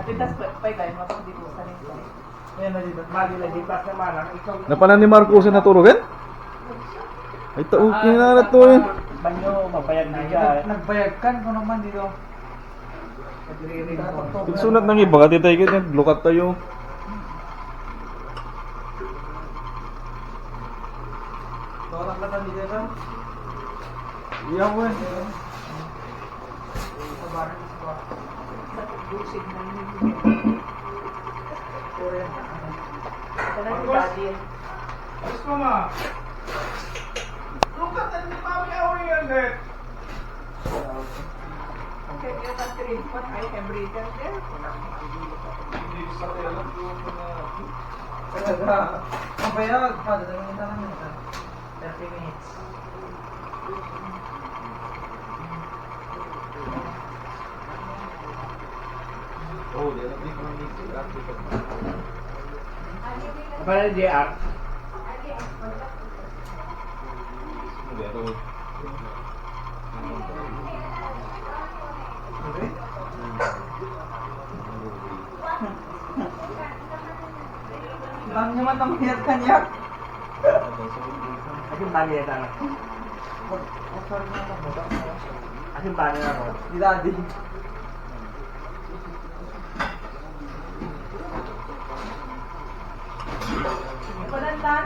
Pitas pa kayo, mapagdikusan nito. Ayan na dito. Mali lagi pas naman. Napanan ni Marcos na naturugan? Ay, taukin na to eh. Banyo, mabayag na siya. Nagbayagkan ko naman dito. Pagsunat ng iba, kati tayo ganyan. Lukat tayo. Tolak na kan dito na. Iyaw eh. Busig na yun. Ito na si Daddy. Alis mama. Lukat na ni Mami Auri yan eh. Okay, you can treat what I am breathing there. Hindi sa tela. Talaga. Mabayag pa. Dadalhin na lang yun. 30 minutes. Oh, dia nak pergi ni. Apa na JR? Dia tu. Bang naman ang hiyat kanya. Akin bani na lang. Akin bani na ako. Di Daddy. Palantan?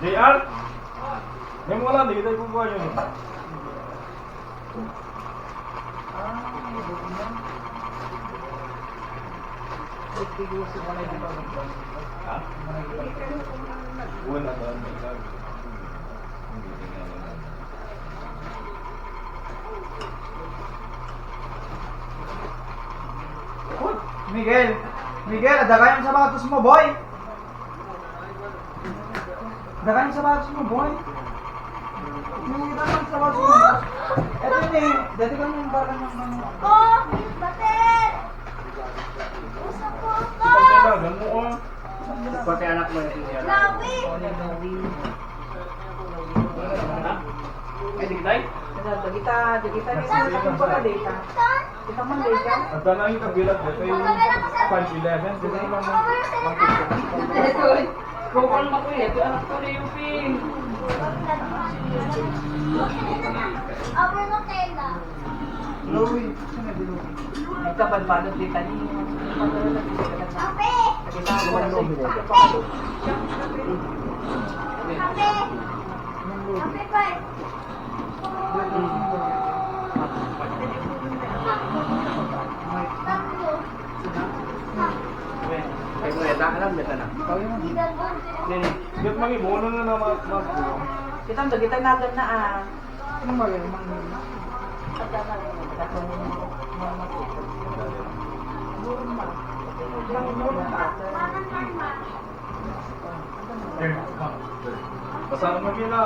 JR. Yang wala di kita kukuha yun. Ha? Buwan na ba? Miguel! Miguel, adagay yung sapatos mo, boy! Adagay yung sapatos mo, boy! Yung kita yung sapatos mo. Eto yun eh. Dati ka yung barang ng mga... Oh, yung bater! Usap ko ko! Pagkailangan mo ah. Pati anak mo yung siya. Lawi! Ay, di kitay? Kita yung pala data. Kita man data. Ang tanang yung kabilat dito yung 511. Dito naman Kung ano na ko ito, anak ko na yung pin. Over mo tela. Louie. Ito ba balot data niyo? Kape! Kita ko na sa Kape! Kape! Kape pa! Tatlo. Ay, mo yan. Alam niya na. Idalon. Nini. Git mangi bono na na mas. Kita ang kita nagan na ah. Ano mo rin? Pasang mo gila.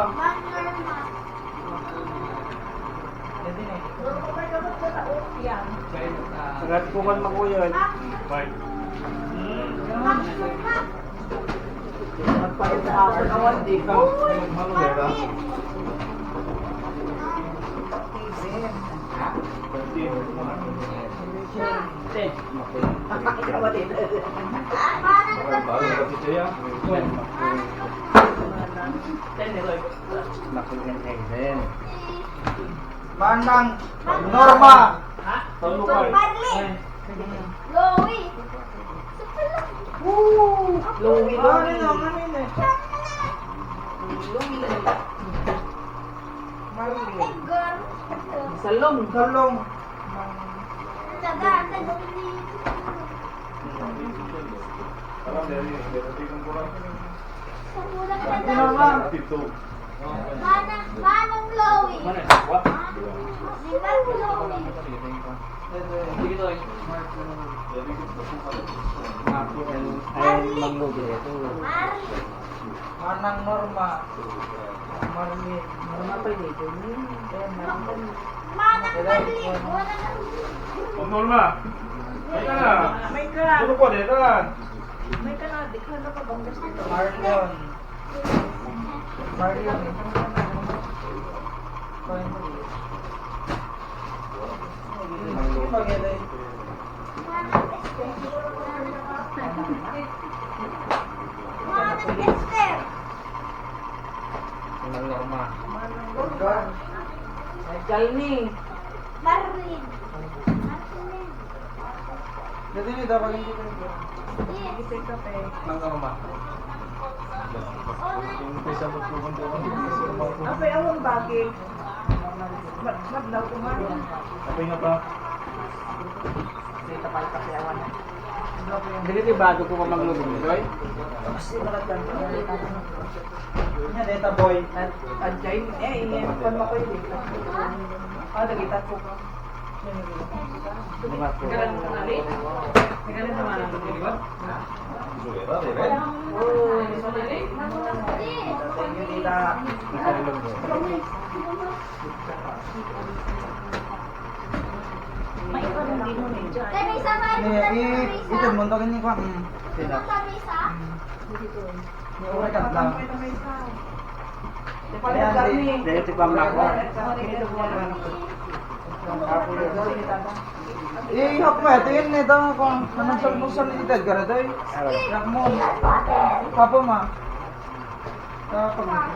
Sangat kuman makuyan. Bye. Magpalit sa ako kawan di ka. Malo dera. Baru kasi siya. Makuyan din. Manang Norma. Talukay. Marley! Lowy! Louie. Tigar! Salong. Salong. Taga, taga. Parang dari tingin ko lang. Sa kulang na Norma. daw. Tito. Manang Lowy! Mana? What? Manang Lowy! Dito eh. Marley! Manang Norma. Marley. Norma pa dito. Manang Marley! Wala na. Norma. Ay na. May ka. Ano po dera? May ka na. Di ka na pa bang gusto? Marlon. Marlon. Yung bagay na yun. Esther. Ang norma. Jalni. Marin. Dito nyo dapat hindi ko nito. Yes. Ang norma. Yung pesa mo po kung Apay awang bagay. Madlaw ko man. Apay nga pa. Dito pala kasi awan. Dili bago ko pa maglugod, Joy. Kasi nakatan. Nya data boy. Anjay ini kon mo ko dito. Dagita ko. Mga po. Galan mo na rin. Galan mo na rin. Oh, May iba din mo ni Jay. Kaya may isa ba? Ito mo to kini ko. Sino? Isa? Ni ora ka lang. Dili ti pamak ko. Hap mo ito yun ito ko. Nanagsal-salitad ka rin doy. Yak mo. Kapo ma. Kapag.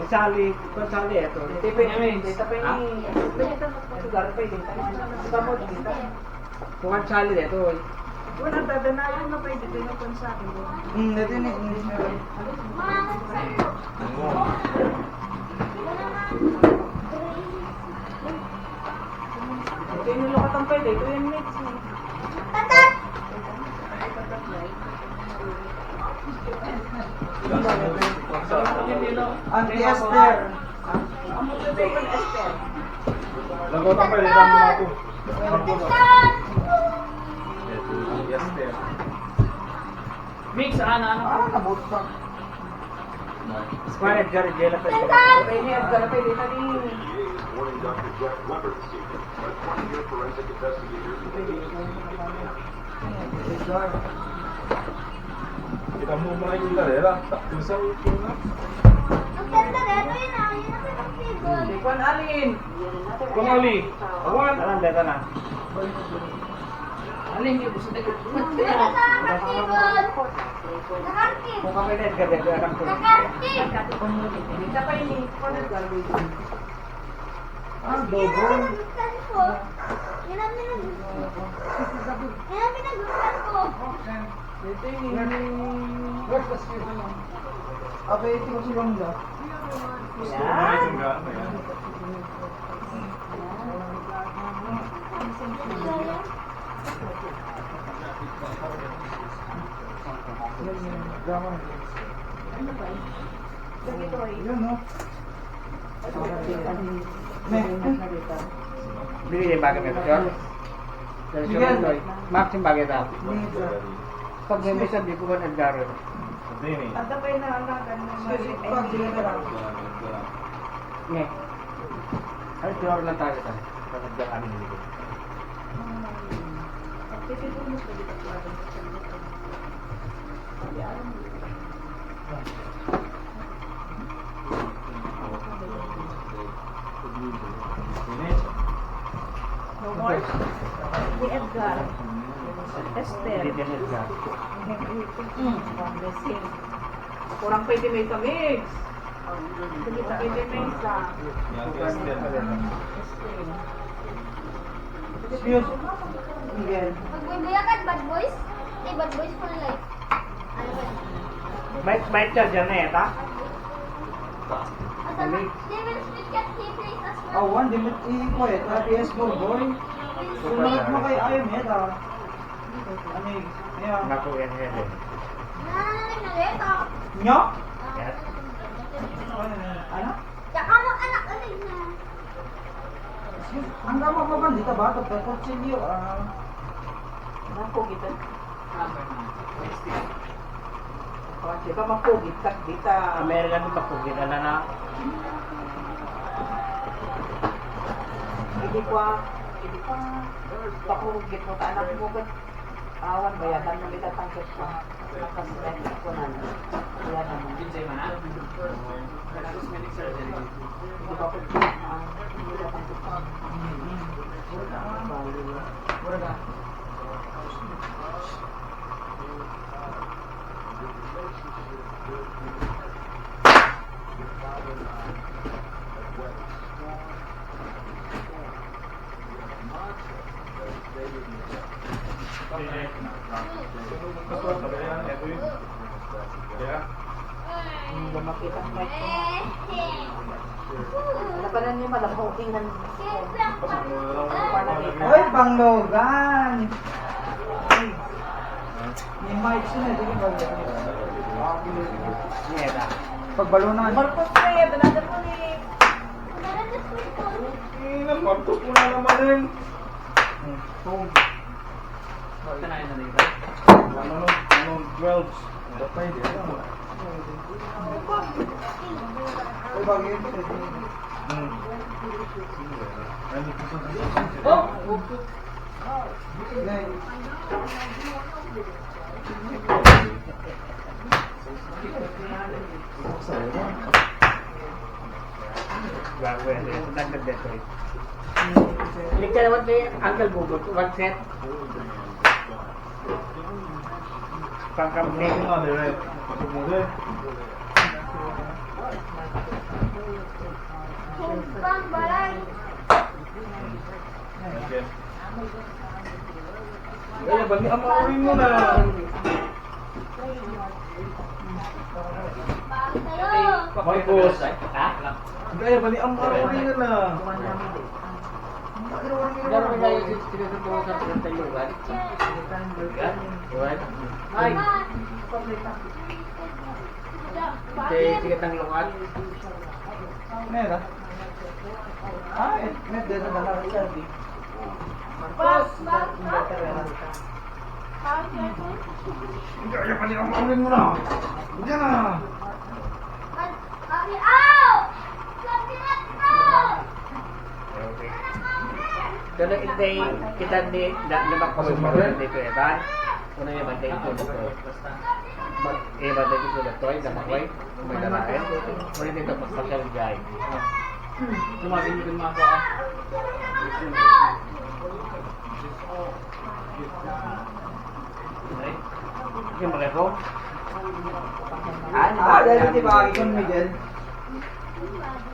Sali, sali ito. Tipe ni, tipe ni. Dito sugar pa din. Tamo dito. Kung sali ito. Wala dadanayon na pwede din ako sa akin. Ito ni. Ito yung nilokatan pwede. Ito yung mix. Tatat! Auntie Esther. Amo ito yung Esther. Lagotan pa, ilan mo ako. Tatat! Mix ano. Nabot pa. Square Edgar Jela pa. Tatat! Pwede ni Edgar pwede tadi. Warning Dr. Jack Weber this evening. Let 20-year forensic investigators Kita mo makikita rin, Tusa ko na. Ang ganda dito yun ah. Yun ang pinag-figure. Kung alin. Kumali. Awan. Alam dito na. Alin yung gusto nila. Ano sa kartibon? Nakartib. Kung kami na Edgar Edgar alam ko. Nakartib. Dito pa ini. Kung Edgar Ah, Yan ang dobo. pinagustuhan ko. Yan ang pinagustuhan ko. Ito yung Apa ito ko si Wanda? Yan. Drama. Yun no. Bili din bagay mo ito. Max yung bagay ito. Pag may misa, di ko ba Edgar. At tapay na ang ganda ng Pag sila ka lang. Ne. Ay, tiwag lang tayo ito. Pag Edgar amin dito. No more. Ni Edgar. Esther. Hindi din Edgar. Kurang pwede may kamix. Pwede may isa. Excuse. Miguel. Magbibiyakan, bad boys? Eh, bad boys for life. Ano ba? Bait charger na ito. At ang Devil Street Cat Play as well. Awan, dimit ko eh. PS4 boy. Sumunod mo kay Ayom eh. Ano yun? Ayan. Naku yan yan. Nananalig na leto. Nyo? Yes. Ano? Tsaka mo anak ulit na. Ang gama pa ba? Dito ba? Ito pa kutsilyo. Nako kita. Kasi ka mapugit kat dita. Amerika ito pakugit na na. Hindi pa pakugit mo ka anak mo kat. Awan bayadan mo kita tangkot ko. Kasi na ko na. Bayadan mo. Hindi pa ko. Hindi pa tangkot ko. sobra ka. Hindi makita ang mic ko. Wala pa na niyo malabuking ng Uy, panglogan! May mic siya na, di ba? Neta. Pagbalunan. Marcos Red, another po ni... Partos mo na naman rin. Kanain na dito. Anong 12? Patay din. Uy, bagay ito. Oh! Nay. Bago yan. Dagdag dito. Ilig ka naman kay Uncle Bugot. One set. Pangkampi. Sumpang balay. Kaya ba, amawin mo na. Tayo. Marcos. Ha? Kaya ba, amawin na na. Gano'n ba tayo sinusunod sa pagkatayuan? Yan? Right? Ay! Sigat ng lukat. Mera. Ay, may dito na lang siya. Bas, bas, Kaya ba, amawin mo na. Diyan na. Kami out! Kami out! Pero hindi kita ni namakapag dito eban. Una yung bantay ito dito. Eban dito dito dito ay namakway. May dalain. Muli dito pagpasal jay. Lumabing dito mga ako ah. Okay, maleko. Dahil di ba kay Con Miguel?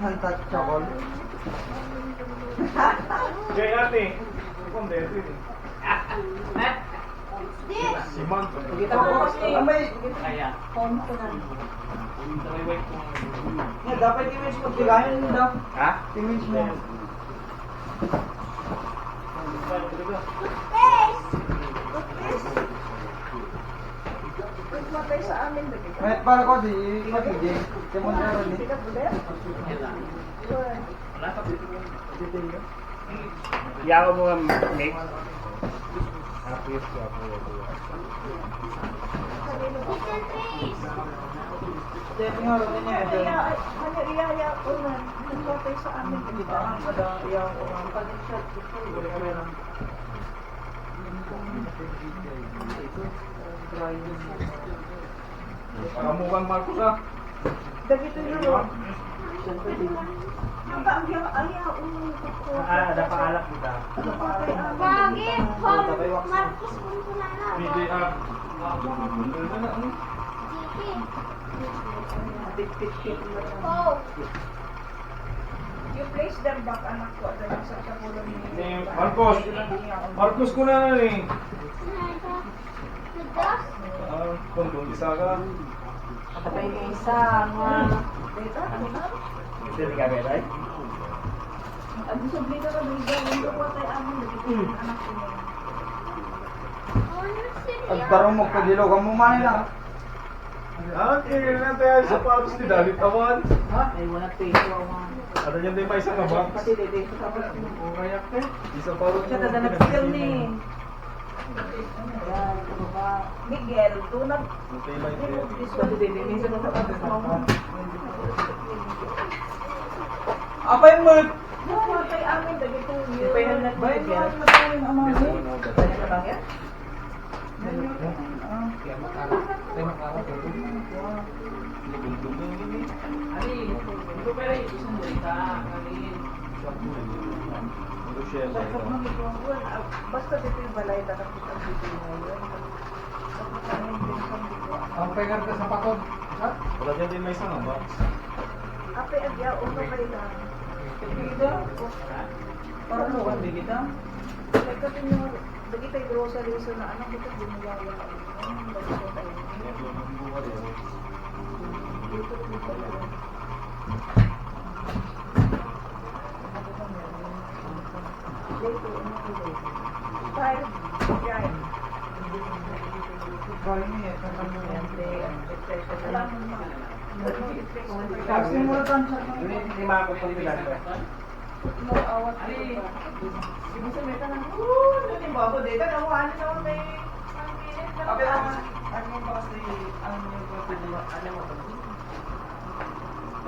Hantat chokol. Jay, ate. Kung dito eh. Si Man. Kita mo kasi. May, Kaya. dapat image mo bigahin daw. Ha? Image mo. May para ko di matindi. Kemo na ron ni. Yawa mo ang mix. Happy is happy. Dito nga ron niya ito. Para mukhang Marcos ah. Ada pangalak kita. Bagi, Marcos Puntunana. Hindi ah. Jiki. Oh. You place them back, anak ko. Dahil sa kapulo ni... Marcos. Marcos ko na eh. Sudah. Kung isa ka. Patay niya isa, nga... Dito, ano na? Ito yung gamit ay? Ang disubli ka ka, Briga. Hindi ko tayo amin. Nagiging anak ko niya. Pagtarong mo kadilo ka mo man na. Ah, kaya na tayo sa patos ni David Awan. Ay, wala peso. Ano yan din pa isa ka ba? Kasi dito sa tapos mo. Kayak eh. Isa pa rin. Siya na nag-skill ni. Ayan, ito ba? Miguel, tunag. Pwede din, minsan na sa tapos mo. Apay mo. Patay amin, dagi ito. Bayan na tayo ng amang. Kanya ka lang yan? Kaya makarap. Kaya makarap. Ali, ito pera yung isang mulita. Ali. share na ito. Basta dito yung balay, tanong kita dito ngayon. Ang pegar ka sa pakod. Ha? Wala dyan din may isang box. Ape, agya, uno kayo lang. Kita? Para mo kan di kita? Kaya kasi nyo, bagi tayo grocery so na ano, dito bumiyaya. Bagi tayo. Dito bumiyaya. Dito, ano ko dito? Five, yan. Kali niya, kakal mo yan. Alam mo naman. Kasi mo lang siya. Hindi makakapagpilan ko. No, awat ko pa. Ibu sa meta nang, doon yung babo dito. Nakuhaan niyo naman may... Abi, ano yung ba kasi, ano yung ba, ano mo,